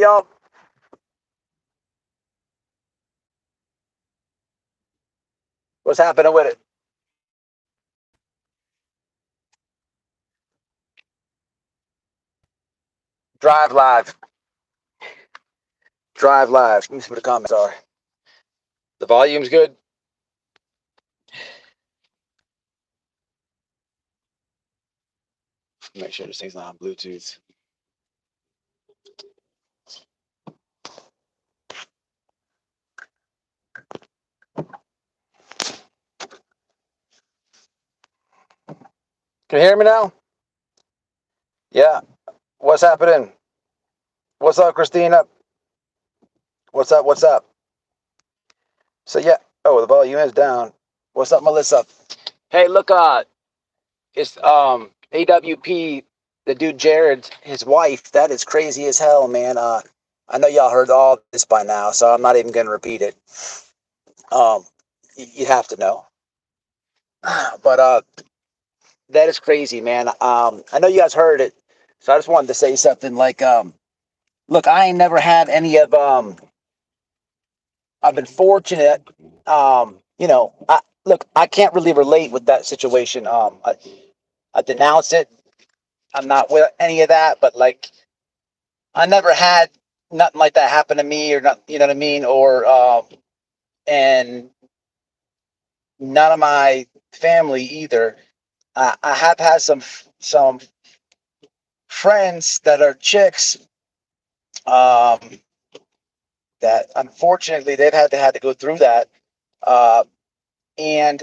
y'all. What's happening with it? Drive live. Drive live. Let me see what the comments are. The volume's good. Make sure this thing's not on Bluetooth. Can you hear me now? Yeah. What's happening? What's up, Christina? What's up? What's up? So yeah. Oh, the volume is down. What's up, Melissa? Hey, look, it's AWP, the dude Jared, his wife. That is crazy as hell, man. I know y'all heard all this by now, so I'm not even gonna repeat it. You have to know. But that is crazy, man. I know you guys heard it, so I just wanted to say something like, look, I ain't never had any of I've been fortunate. Look, I can't really relate with that situation. I denounce it. I'm not with any of that, but like, I never had nothing like that happen to me, or not. You know what I mean? Or and none of my family either. I have had some friends that are chicks, um, that unfortunately they've had to go through that, and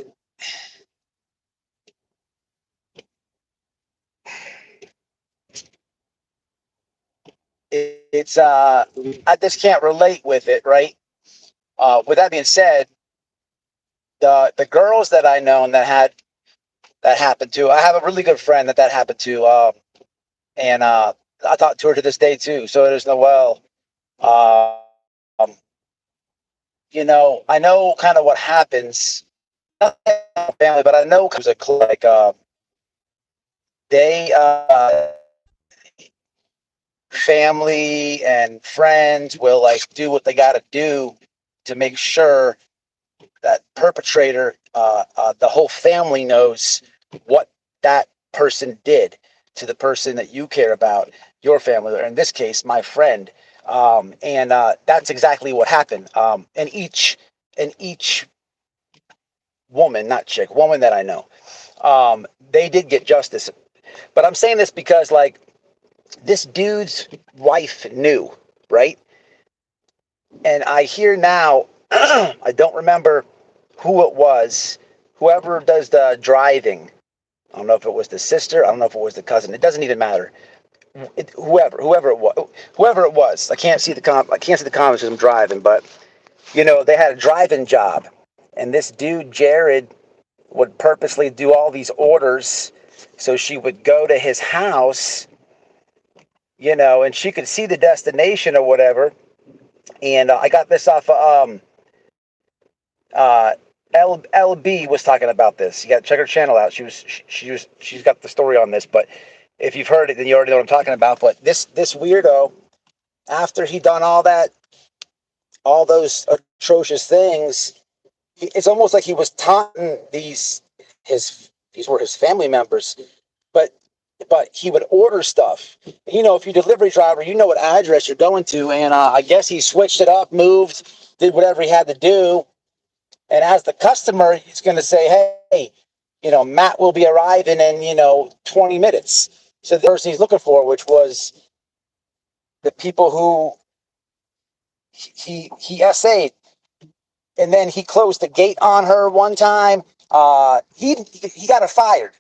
it's I just can't relate with it, right? With that being said, the girls that I know and that happened to, I have a really good friend that happened to, and I talk to her to this day too. So there's Noelle. Um, I know kind of what happens. Not family, but I know it was like they family and friends will like do what they got to do to make sure that perpetrator, the whole family knows what that person did to the person that you care about, your family, or in this case, my friend. And that's exactly what happened. And each woman, not chick, woman that I know, they did get justice. But I'm saying this because, like, this dude's wife knew, right? And I hear now, I don't remember who it was, whoever does the driving. I don't know if it was the sister. I don't know if it was the cousin. It doesn't even matter. Whoever it was. I can't see the comments because I'm driving. But they had a driving job, and this dude Jared would purposely do all these orders, so she would go to his house, and she could see the destination or whatever. And I got this off of uh, LB was talking about this. You got to check her channel out. She's got the story on this. But if you've heard it, then you already know what I'm talking about. But this weirdo, after he done all those atrocious things, it's almost like he was taunting these were his family members, but he would order stuff. If you're a delivery driver, you know what address you're going to, and I guess he switched it up, moved, did whatever he had to do. And as the customer, he's going to say, hey, Matt will be arriving in, 20 minutes. So the person he's looking for, which was the people who he SA'd. And then he closed the gate on her one time. He got her fired.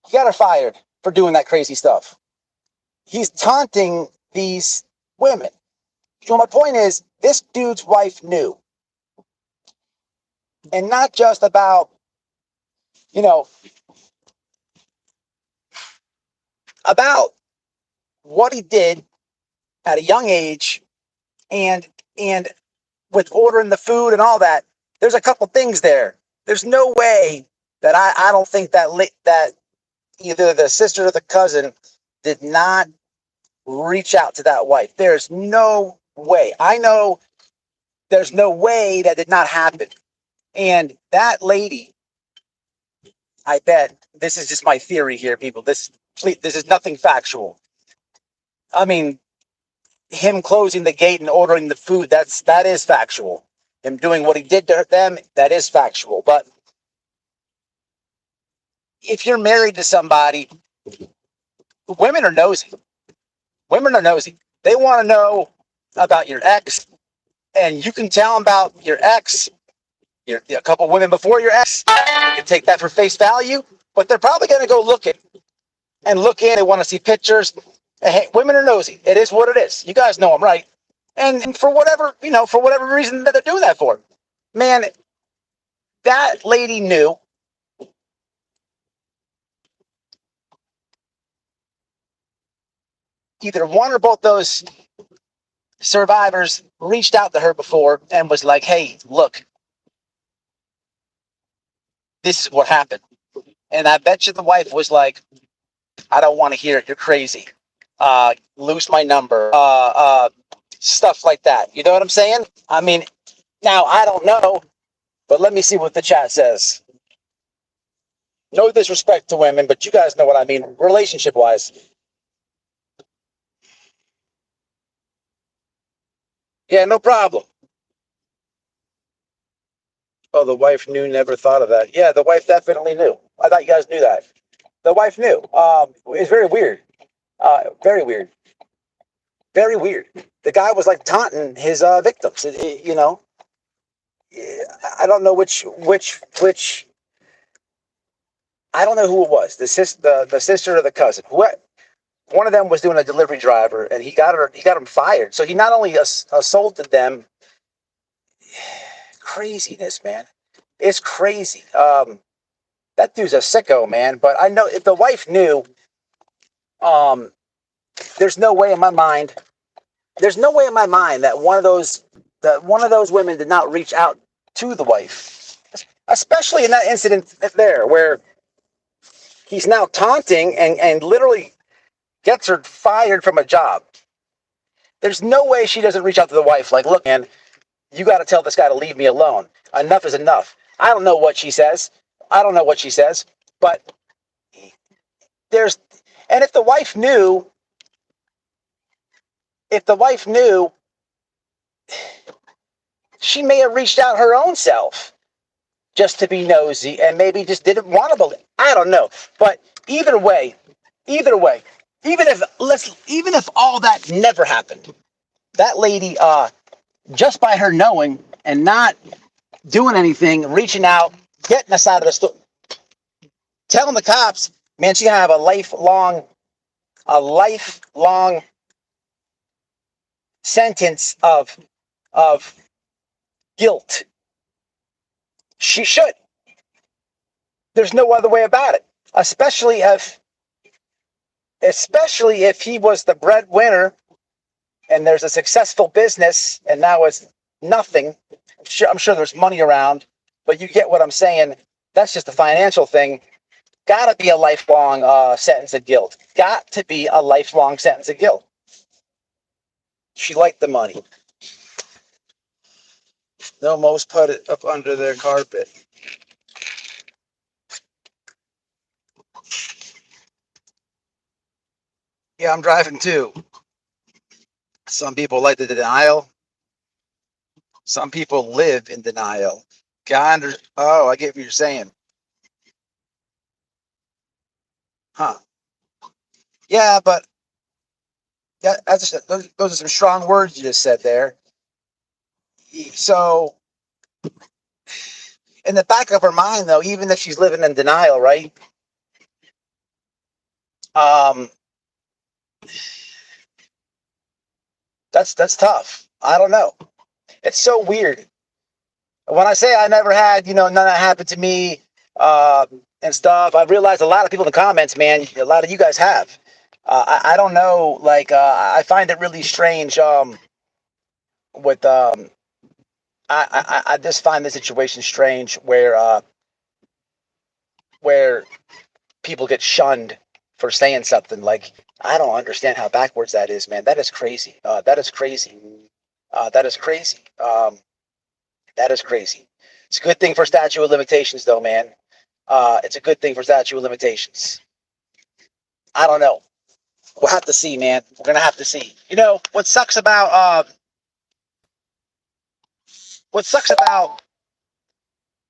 He got her fired for doing that crazy stuff. He's taunting these women. So my point is, this dude's wife knew. And not just about, about what he did at a young age, and with ordering the food and all that. There's a couple things there. There's no way that I don't think that either the sister or the cousin did not reach out to that wife. There's no way. I know there's no way that did not happen. And that lady, I bet, this is just my theory here, people. This is nothing factual. I mean, him closing the gate and ordering the food, that is factual. Him doing what he did to them, that is factual. But if you're married to somebody, women are nosy. Women are nosy. They want to know about your ex, and you can tell them about your ex, a couple women before your ex. You can take that for face value, but they're probably going to go look in. They want to see pictures. Hey, women are nosy. It is what it is. You guys know them, right? And for whatever reason that they're doing that for, man, that lady knew. Either one or both those survivors reached out to her before and was like, hey, look, this is what happened. And I bet you the wife was like, I don't want to hear it. You're crazy. Lose my number. Stuff like that. You know what I'm saying? I mean, now I don't know, but let me see what the chat says. No disrespect to women, but you guys know what I mean, relationship-wise. Yeah, no problem. Oh, the wife knew, never thought of that. Yeah, the wife definitely knew. I thought you guys knew that. The wife knew. It's very weird. Very weird. Very weird. The guy was like taunting his victims. You know, I don't know which. I don't know who it was. The sister or the cousin. What? One of them was doing a delivery driver, and he got him fired. So he not only assaulted them. Craziness, man. It's crazy. That dude's a sicko, man. But I know if the wife knew, there's no way in my mind. There's no way in my mind that one of those women did not reach out to the wife, especially in that incident there where he's now taunting and literally gets her fired from a job. There's no way she doesn't reach out to the wife like, look, man, you got to tell this guy to leave me alone. Enough is enough. I don't know what she says. But and if the wife knew, she may have reached out her own self just to be nosy and maybe just didn't want to believe. I don't know. But either way, even if all that never happened, that lady, just by her knowing and not doing anything, reaching out, getting us out of the store, telling the cops, man, she's gonna have a lifelong sentence of guilt. She should. There's no other way about it. Especially if he was the breadwinner and there's a successful business and now it's nothing. I'm sure there's money around, but you get what I'm saying. That's just a financial thing. Gotta be a lifelong sentence of guilt. Got to be a lifelong sentence of guilt. She liked the money. They'll most put it up under their carpet. Yeah, I'm driving too. Some people like the denial. Some people live in denial. Oh, I get what you're saying. Huh. Yeah, but those are some strong words you just said there. So, in the back of her mind, though, even if she's living in denial, right? That's tough. I don't know. It's so weird. When I say I never had, none of that happened to me and stuff, I've realized a lot of people in the comments, man, a lot of you guys have. I don't know, like, I find it really strange with, I just find the situation strange where people get shunned for saying something like, I don't understand how backwards that is, man. That is crazy. That is crazy. That is crazy. That is crazy. It's a good thing for statute of limitations, though, man. It's a good thing for statute of limitations. I don't know. We'll have to see, man. We're gonna have to see. You know what sucks about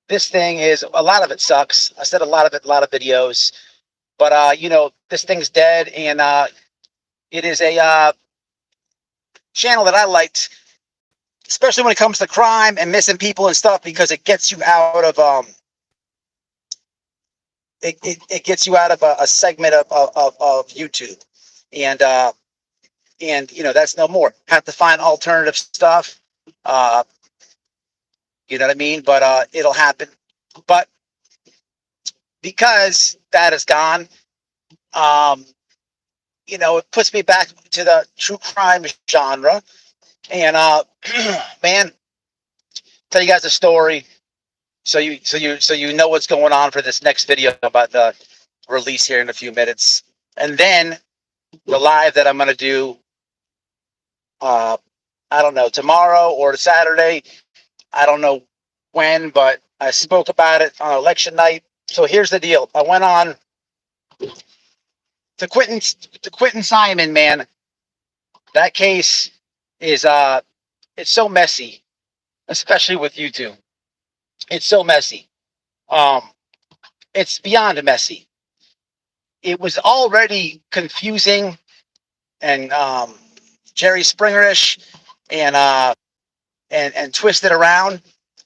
this thing is a lot of it sucks. I said a lot of videos, but you know, this thing's dead, and it is a channel that I liked, especially when it comes to crime and missing people and stuff, because it gets you out of it gets you out of a segment of YouTube, and you know, that's no more. Have to find alternative stuff. You know what I mean? But it'll happen. But because that is gone, you know, it puts me back to the true crime genre. And man, tell you guys a story, so you know what's going on for this next video about the release here in a few minutes, and then the live that I'm gonna do. I don't know, tomorrow or Saturday. I don't know when, but I spoke about it on election night. So here's the deal. I went on to Quentin Simon, man. That case is it's so messy, especially with YouTube. It's so messy. It's beyond messy. It was already confusing and Jerry Springerish and twisted around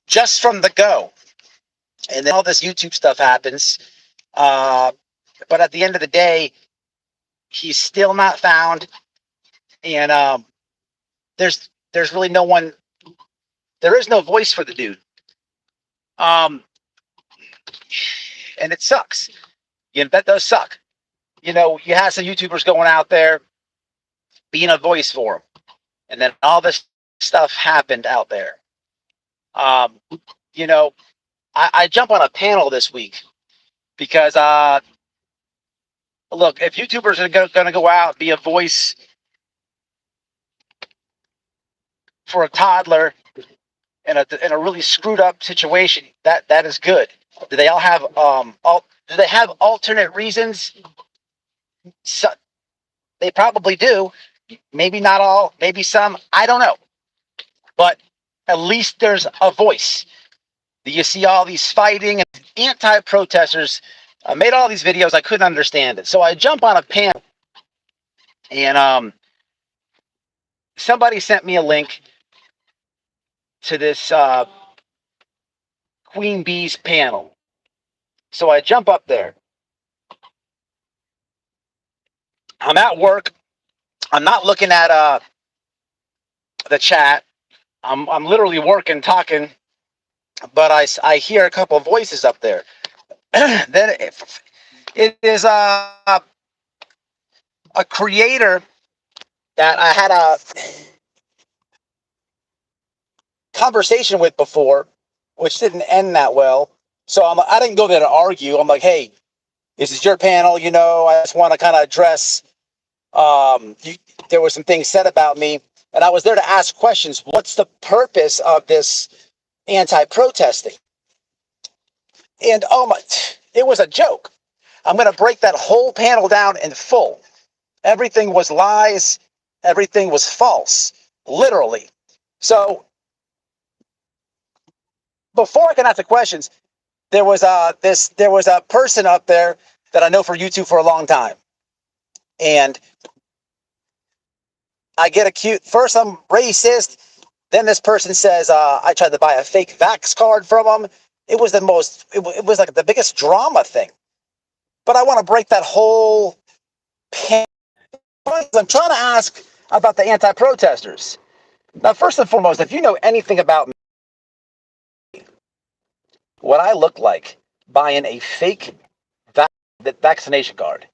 just from the go. And then all this YouTube stuff happens. But at the end of the day, he's still not found. And there's really no one. There is no voice for the dude. And it sucks. You know, that does suck. You know, you have some YouTubers going out there being a voice for him. And then all this stuff happened out there. You know, I jump on a panel this week because, look, if YouTubers are going to go out and be a voice for a toddler in a really screwed up situation, that is good. Do they all have do they have alternate reasons? So, they probably do. Maybe not all, maybe some. I don't know. But at least there's a voice. You see all these fighting and anti-protesters. I made all these videos. I couldn't understand it. So I jump on a panel, and somebody sent me a link to this Queen Bee's panel. So I jump up there. I'm at work. I'm not looking at the chat. I'm literally working, talking, but I hear a couple of voices up there. Then it is a creator that I had a conversation with before, which didn't end that well. So I didn't go there to argue. I'm like, hey, this is your panel. You know, I just want to kind of address. There were some things said about me, and I was there to ask questions. What's the purpose of this anti-protesting? And oh my, it was a joke. I'm going to break that whole panel down in full. Everything was lies. Everything was false, literally. So before I can ask the questions, there was a person up there that I know for YouTube for a long time, and I get accused. First, I'm racist. Then this person says I tried to buy a fake vax card from him. It was the most. It was like the biggest drama thing. But I want to break that whole pan. I'm trying to ask about the anti-protesters. Now, first and foremost, if you know anything about me, what I look like buying a fake vaccination card.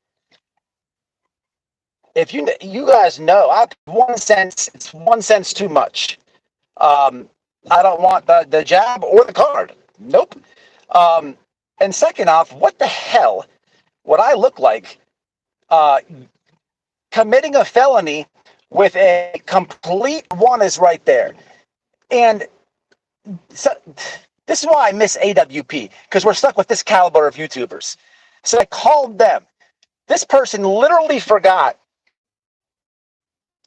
If you guys know, it's 1 cent too much. I don't want the jab or the card. Nope. And second off, what the hell would I look like Uh, Committing a felony with a complete one is right there. And so this is why I miss AWP, because we're stuck with this caliber of YouTubers. So I called them. This person literally forgot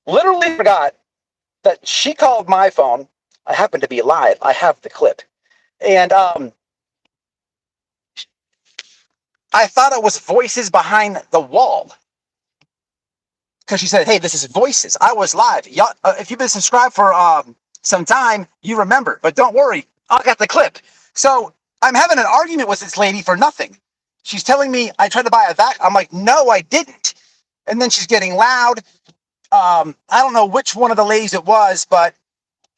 that she called my phone. I happen to be live. I have the clip. And I thought it was voices behind the wall. Because she said, hey, this is voices. I was live. Y'all, if you've been subscribed for some time, you remember. But don't worry, I got the clip. So I'm having an argument with this lady for nothing. She's telling me I tried to buy a vac. I'm like, no, I didn't. And then she's getting loud. I don't know which one of the ladies it was, but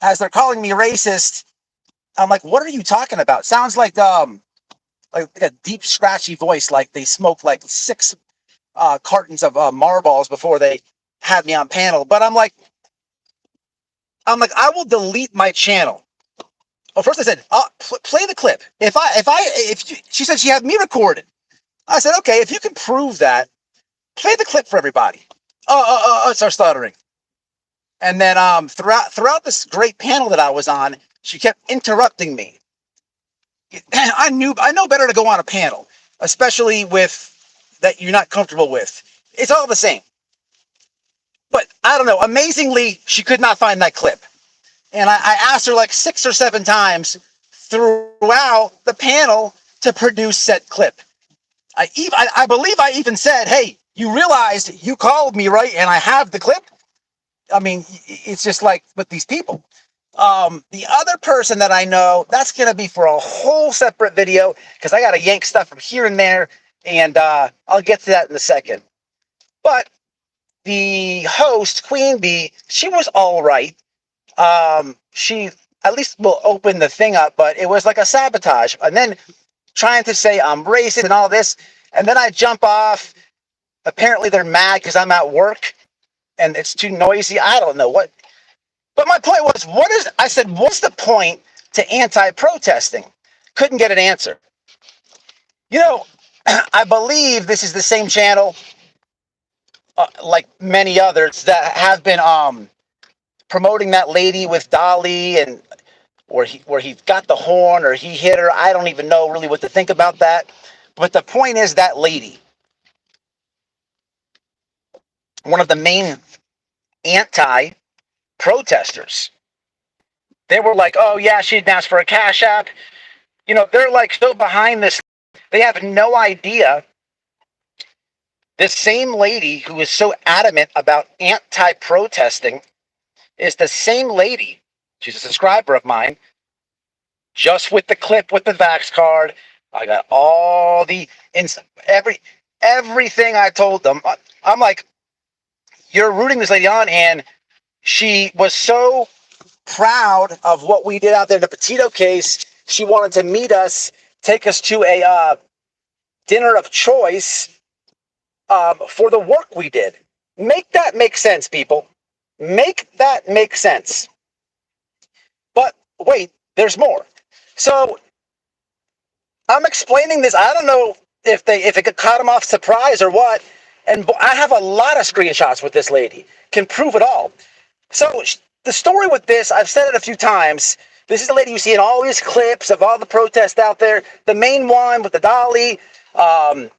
as they're calling me racist, I'm like, what are you talking about? Sounds like a deep, scratchy voice, like they smoked like 6 cartons of Marlboros before they had me on panel. But I'm like, I will delete my channel. Well, first I said, play the clip. She said she had me recorded. I said, okay, if you can prove that, play the clip for everybody. It starts stuttering. And then throughout this great panel that I was on, she kept interrupting me. I know better to go on a panel, especially with that you're not comfortable with. It's all the same. But I don't know. Amazingly, she could not find that clip. And I asked her like 6 or 7 times throughout the panel to produce said clip. I believe I even said, hey, you realized you called me, right? And I have the clip. I mean, it's just like with these people. The other person that I know, that's going to be for a whole separate video because I got to yank stuff from here and there. And I'll get to that in a second. But the host, Queen Bee, she was all right. She at least will open the thing up, but it was like a sabotage. And then trying to say I'm racist and all this. And then I jump off. Apparently they're mad because I'm at work and it's too noisy. I don't know what. But my point was, I said, what's the point to anti-protesting? Couldn't get an answer. You know, I believe this is the same channel, like many others, that have been promoting that lady with Dolly and where he got the horn or he hit her. I don't even know really what to think about that. But the point is that lady, one of the main anti-protesters, they were like, oh yeah, she didn't ask for a cash app. You know, they're like so behind this. They have no idea. This same lady who is so adamant about anti-protesting is the same lady. She's a subscriber of mine. Just with the clip with the Vax card, I got all the everything I told them. I'm like, you're rooting this lady on, and she was so proud of what we did out there in the Petito case. She wanted to meet us, take us to a dinner of choice for the work we did. Make that make sense, people. Make that make sense. But wait, there's more. So I'm explaining this. I don't know if it caught them off surprise or what. And I have a lot of screenshots with this lady. Can prove it all. So the story with this, I've said it a few times. This is the lady you see in all these clips of all the protests out there. The main one with the dolly, and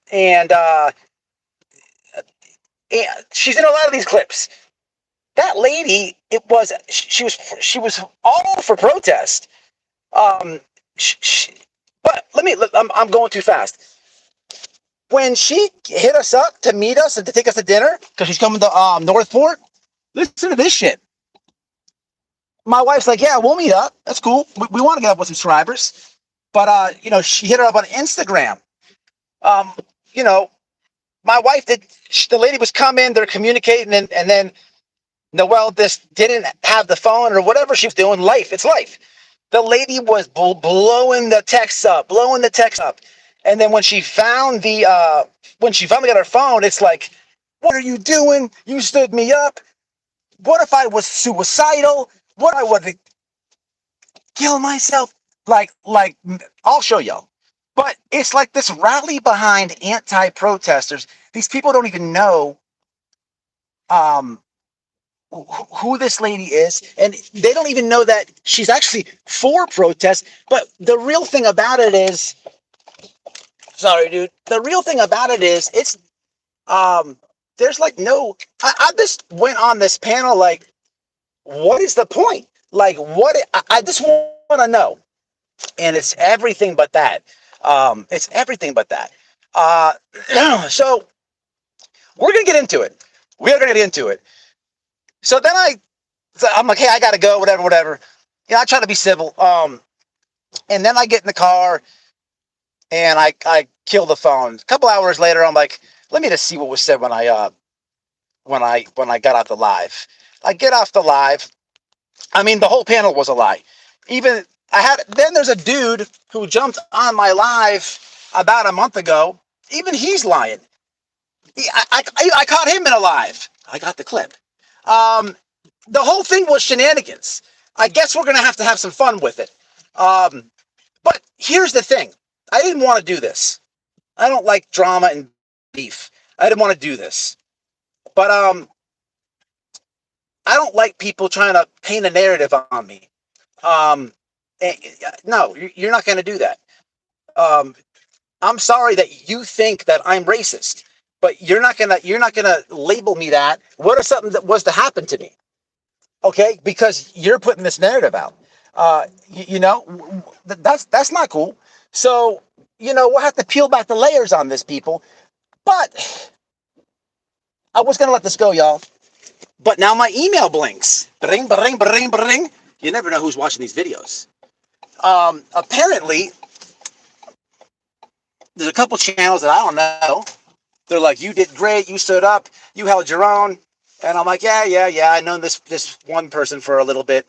she's in a lot of these clips. That lady, she was all for protest. But I'm going too fast. When she hit us up to meet us and to take us to dinner, because she's coming to Northport, listen to this shit. My wife's like, yeah, we'll meet up. That's cool. We want to get up with subscribers. But, she hit her up on Instagram. My wife the lady was coming, they're communicating, and then Noelle just didn't have the phone or whatever she was doing. It's life. The lady was blowing the text up. And then when she found when she finally got her phone, it's like, what are you doing? You stood me up. What if I was suicidal? What I would kill myself? Like, I'll show y'all. But it's like this rally behind anti-protesters. These people don't even know um, who this lady is, and they don't even know that she's actually for protest. But the real thing about it is, sorry, dude. The real thing about it is, it's there's like no. I just went on this panel like, what is the point? Like, what? I just want to know, and it's everything but that. It's everything but that. Uh, so we're gonna get into it. We are gonna get into it. So then I'm like, hey, I gotta go, whatever, whatever. You know, I try to be civil. And then I get in the car and I kill the phone. A couple hours later, I'm like, let me just see what was said when I got off the live. I get off the live. I mean, the whole panel was a lie. Even then there's a dude who jumped on my live about a month ago. Even he's lying. I caught him in a live. I got the clip. The whole thing was shenanigans. I guess we're going to have some fun with it. But here's the thing. I didn't want to do this. I don't like drama and beef. I didn't want to do this. But I don't like people trying to paint a narrative on me. No, you're not going to do that. I'm sorry that you think that I'm racist, but you're not gonna label me that. What if something that was to happen to me? Okay, because you're putting this narrative out. That's not cool. So we'll have to peel back the layers on this, people. But I was gonna let this go, y'all. But now my email blinks. Bring, bring, bring, bring. You never know who's watching these videos. Apparently, there's a couple channels that I don't know. They're like, you did great. You stood up. You held your own. And I'm like, yeah. I know this one person for a little bit.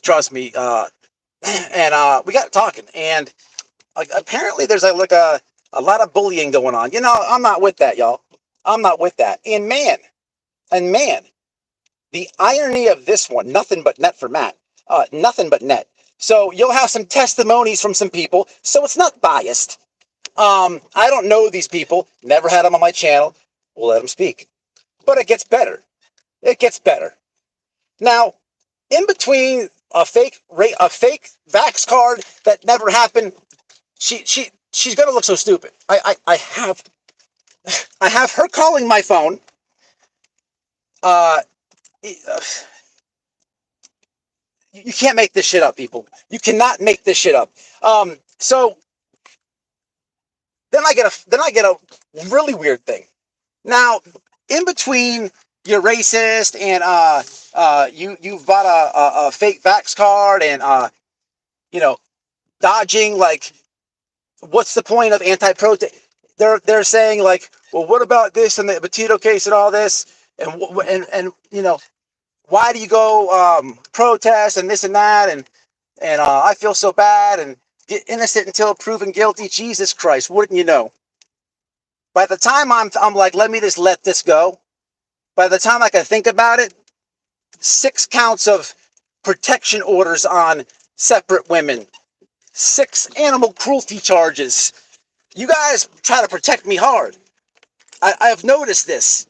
Trust me. And we got talking. And apparently there's a lot of bullying going on. I'm not with that, y'all. I'm not with that. And man, the irony of this one, nothing but net for Matt. Nothing but net. So you'll have some testimonies from some people. So it's not biased. I don't know these people. Never had them on my channel. We'll let them speak. But it gets better. It gets better. Now, in between a fake vax card that never happened, she's gonna look so stupid. I have her calling my phone. You can't make this shit up, people. You cannot make this shit up. So then I get a really weird thing. Now, in between you're racist and you've bought a fake vax card and dodging, like, what's the point of anti-protest? They're saying, like, well, what about this and the Petito case and all this, and why do you go protest and this and that, and I feel so bad and get innocent until proven guilty. Jesus Christ, wouldn't you know? By the time I'm like, let me just let this go. By the time I can think about it, 6 counts of protection orders on separate women, 6 animal cruelty charges. You guys try to protect me hard. I have noticed this.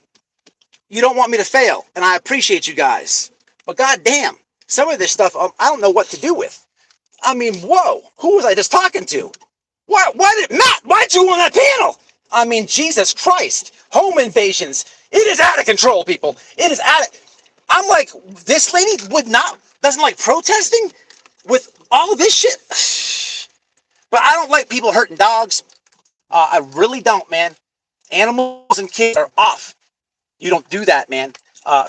You don't want me to fail, and I appreciate you guys. But goddamn, some of this stuff I don't know what to do with. I mean, whoa, who was I just talking to? Why'd you on that panel? I mean, Jesus Christ, home invasions. It is out of control, people. It is I'm like, this lady doesn't like protesting with all of this shit. But I don't like people hurting dogs. I really don't, man. Animals and kids are off. You don't do that, man.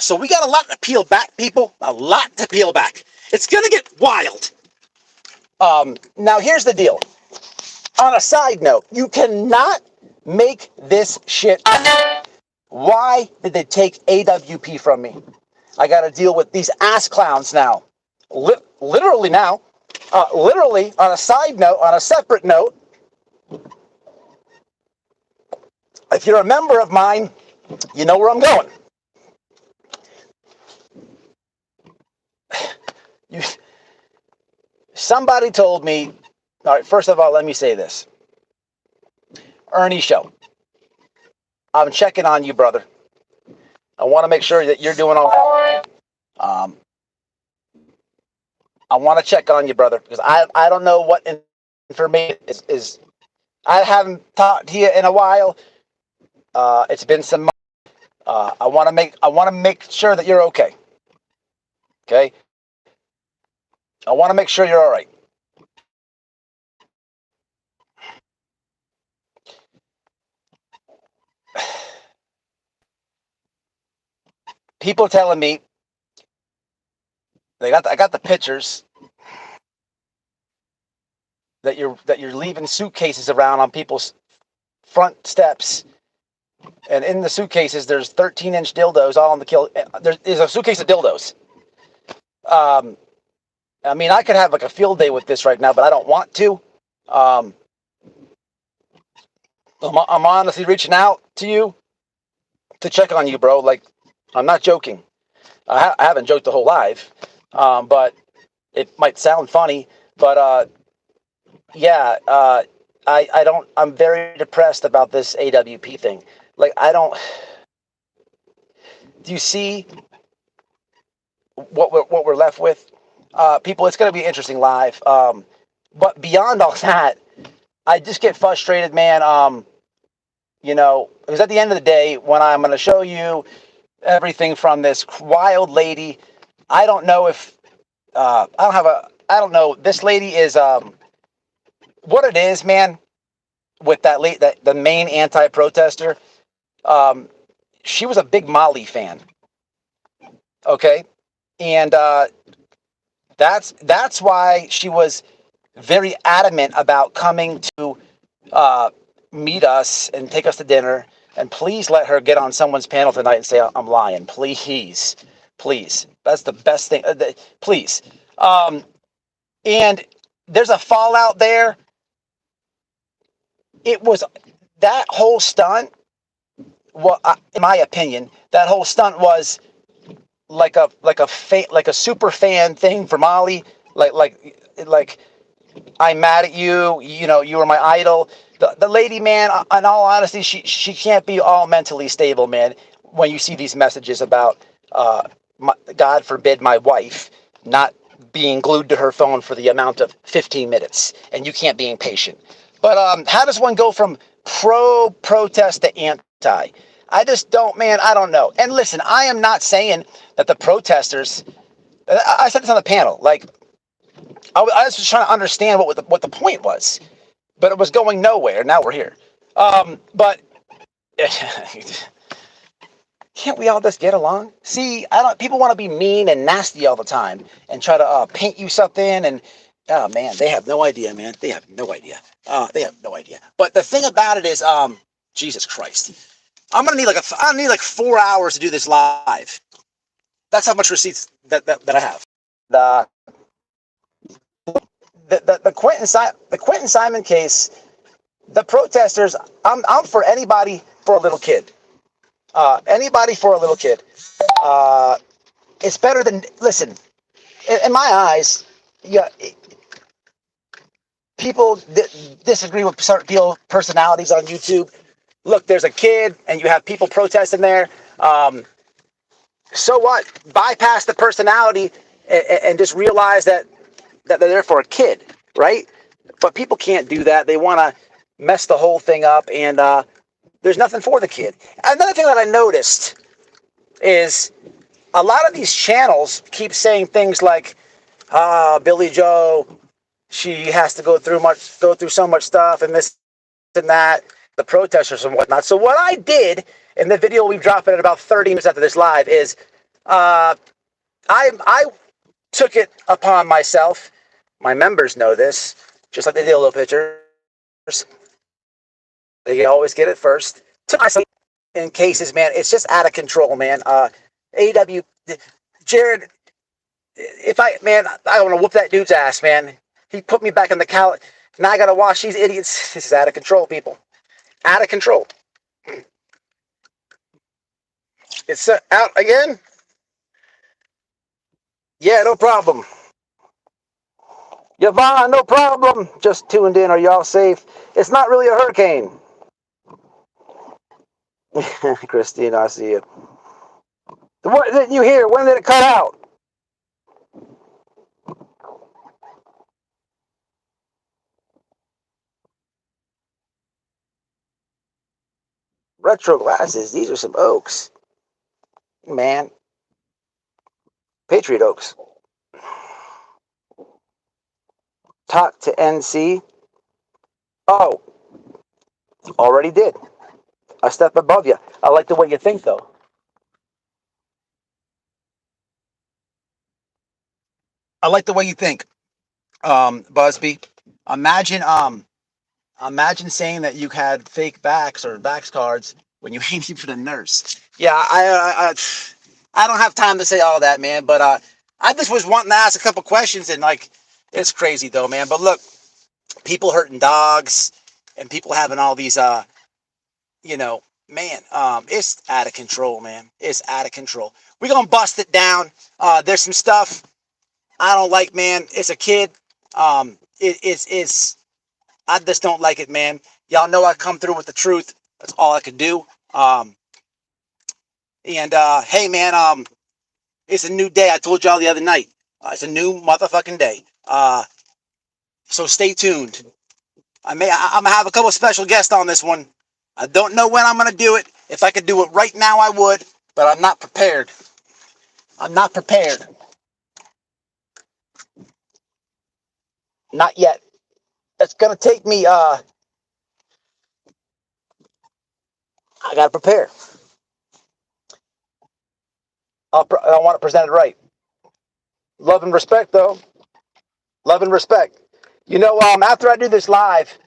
So we got a lot to peel back, people. A lot to peel back. It's going to get wild. Now, here's the deal. On a side note, you cannot make this shit up. Why did they take AWP from me? I got to deal with these ass clowns now. Literally now. Literally, on a side note, on a separate note, if you're a member of mine, you know where I'm going. Somebody told me, All right, first of all, let me say this. Ernie Show, I'm checking on you, brother. I want to make sure that you're doing all right. I want to check on you, brother, because I don't know what information is. I haven't talked to you in a while. It's been some months. I want to make sure that you're okay. Okay? I want to make sure you're all right. People telling me I got the pictures that you're leaving suitcases around on people's front steps, and in the suitcases there's 13-inch dildos all on the kill. There's a suitcase of dildos. I mean, I could have like a field day with this right now, but I don't want to. I'm honestly reaching out to you to check on you, bro. Like, I'm not joking. I haven't joked the whole live, but it might sound funny. But yeah, I'm very depressed about this AWP thing. Like, do you see what we're left with? People, it's going to be interesting live. But beyond all that, I just get frustrated, man. Because at the end of the day, when I'm going to show you everything from this wild lady, I don't know if I don't know. This lady is what it is, man. With that the main anti-protester, she was a big Molly fan. Okay, and that's why she was very adamant about coming to meet us and take us to dinner. And please let her get on someone's panel tonight and say I'm lying. Please, please. That's the best thing. Please. And there's a fallout there. It was that whole stunt. Well, in my opinion, that whole stunt was like a super fan thing for Molly. Like I'm mad at you. You were my idol. The lady, man. In all honesty, she can't be all mentally stable, man. When you see these messages about God forbid my wife not being glued to her phone for the amount of 15 minutes, and you can't be impatient. But how does one go from protest to anti? I just don't, man. I don't know. And listen, I am not saying that the protesters. I said this on the panel. Like, I was just trying to understand what the point was, but it was going nowhere. Now we're here. But can't we all just get along? See, people want to be mean and nasty all the time and try to paint you something. And oh man, they have no idea, man. They have no idea. They have no idea. But the thing about it is, Jesus Christ, I'm gonna need I need like 4 hours to do this live. That's how much receipts that I have. The Quentin Simon case, the protesters. I'm for anybody for a little kid. Anybody for a little kid. It's better than, listen. In my eyes, yeah. People disagree with certain people personalities on YouTube. Look, there's a kid, and you have people protesting there. So what? Bypass the personality and just realize that they're there for a kid, right? But people can't do that. They want to mess the whole thing up, and there's nothing for the kid. Another thing that I noticed is a lot of these channels keep saying things like, Billy Joe, she has to go through so much stuff and this and that, the protesters and whatnot. So what I did in the video we dropped it at about 30 minutes after this live is I took it upon myself. My members know this, just like the dildo pictures. They always get it first. Took myself in cases, man. It's just out of control, man. AW, Jared, I want to whoop that dude's ass, man. He put me back in the cow. Now I got to wash these idiots. This is out of control, people. Out of control. It's out again? Yeah, no problem. Yvonne, no problem. Just tuned in. Are y'all safe? It's not really a hurricane. Christina, I see it. What didn't you hear? When did it cut out? Retro glasses. These are some oaks. Man. Patriot oaks. Talk to NC. Oh, already did. A step above you. I like the way you think, though. I like the way you think, Busby. Imagine, imagine saying that you had fake backs or backs cards when you aimed for the nurse. Yeah, I don't have time to say all that, man. But I just was wanting to ask a couple questions, and like, it's crazy though, man. But look, people hurting dogs, and people having all these, man, it's out of control, man. It's out of control. We're gonna bust it down. There's some stuff I don't like, man. It's a kid. It's I just don't like it, man. Y'all know I come through with the truth. That's all I can do. And hey, man, it's a new day. I told y'all the other night. It's a new motherfucking day. So stay tuned. I'm gonna have a couple special guests on this one. I don't know when I'm gonna do it. If I could do it right now, I would, but I'm not prepared. I'm not prepared. Not yet. It's gonna take me. I gotta prepare. I want to present it right. Love and respect, though. Love and respect. After I do this live,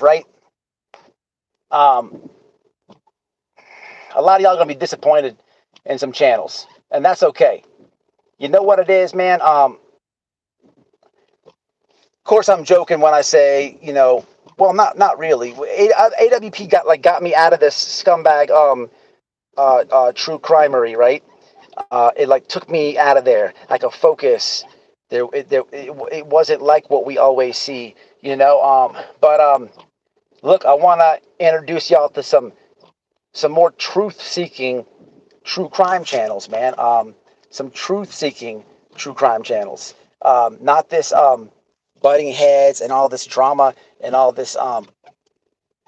right? Um, a lot of y'all are gonna be disappointed in some channels, and that's okay. You know what it is, man. Of course, I'm joking when I say, well, not really. AWP got me out of this scumbag true crimery, right? It like took me out of there, like a focus. It wasn't like what we always see, But look, I want to introduce y'all to some more truth-seeking true crime channels, man. Some truth-seeking true crime channels. Not this butting heads and all this drama and all this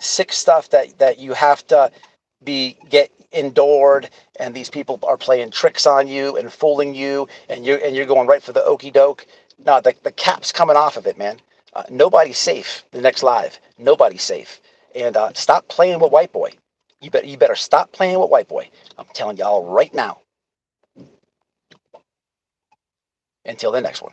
sick stuff that you have to get endured, and these people are playing tricks on you and fooling you, and you're going right for the okey doke. No, the cap's coming off of it, man. Nobody's safe. The next live, nobody's safe. And stop playing with White Boy. You better stop playing with White Boy. I'm telling y'all right now. Until the next one.